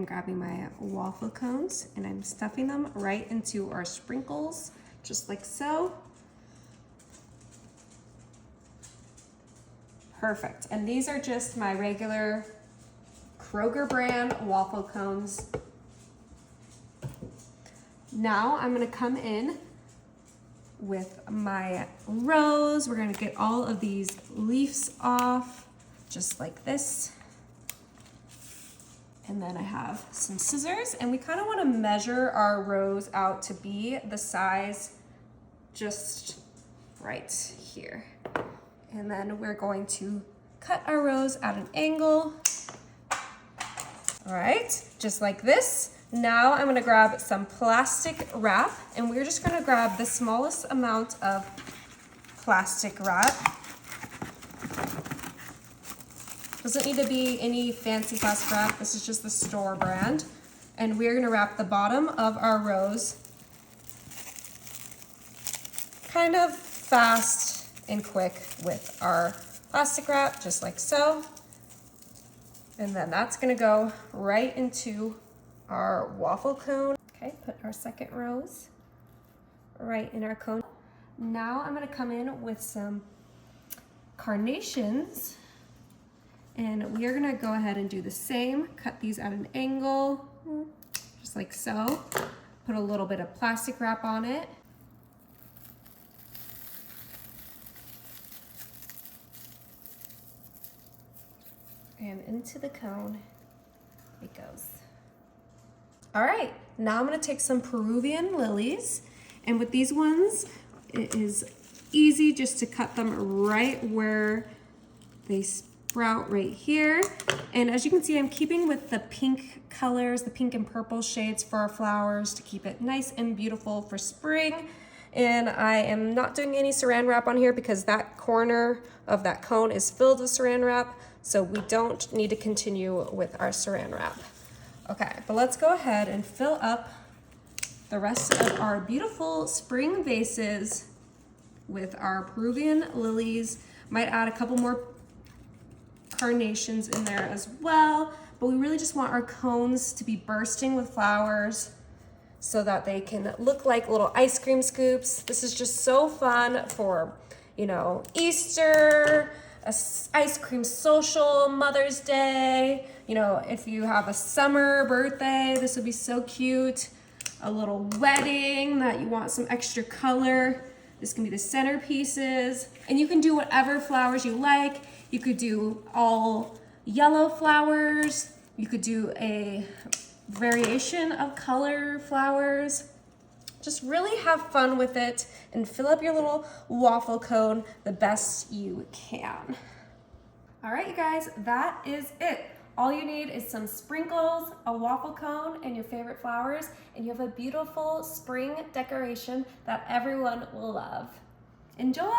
I'm grabbing my waffle cones and I'm stuffing them right into our sprinkles, just like so. Perfect. And these are just my regular Kroger brand waffle cones. Now I'm gonna come in with my rose. We're gonna get all of these leaves off, just like this. And then I have some scissors, and we kind of want to measure our rose out to be the size just right here. And then we're going to cut our rose at an angle. All right, just like this. Now I'm gonna grab some plastic wrap, and we're just gonna grab the smallest amount of plastic wrap. Doesn't need to be any fancy plastic wrap. This is just the store brand. And we're gonna wrap the bottom of our rose kind of fast and quick with our plastic wrap, just like so. And then that's gonna go right into our waffle cone. Okay, put our second rose right in our cone. Now I'm gonna come in with some carnations, and we are gonna go ahead and do the same. Cut these at an angle, just like so. Put a little bit of plastic wrap on it. And into the cone it goes. All right, now I'm gonna take some Peruvian lilies, and with these ones, it is easy just to cut them right where they sprout right here. And as you can see, I'm keeping with the pink colors, the pink and purple shades for our flowers to keep it nice and beautiful for spring. And I am not doing any saran wrap on here because that corner of that cone is filled with saran wrap, so we don't need to continue with our saran wrap. Okay, but let's go ahead and fill up the rest of our beautiful spring vases with our Peruvian lilies. Might add a couple more carnations in there as well, but we really just want our cones to be bursting with flowers so that they can look like little ice cream scoops. This is just so fun for, you know, Easter, a ice cream social, Mother's Day. You know, if you have a summer birthday, this would be so cute. A little wedding that you want some extra color. This can be the centerpieces, and you can do whatever flowers you like. You could do all yellow flowers. You could do a variation of color flowers. Just really have fun with it and fill up your little waffle cone the best you can. All right, you guys, that is it. All you need is some sprinkles, a waffle cone, and your favorite flowers, and you have a beautiful spring decoration that everyone will love. Enjoy!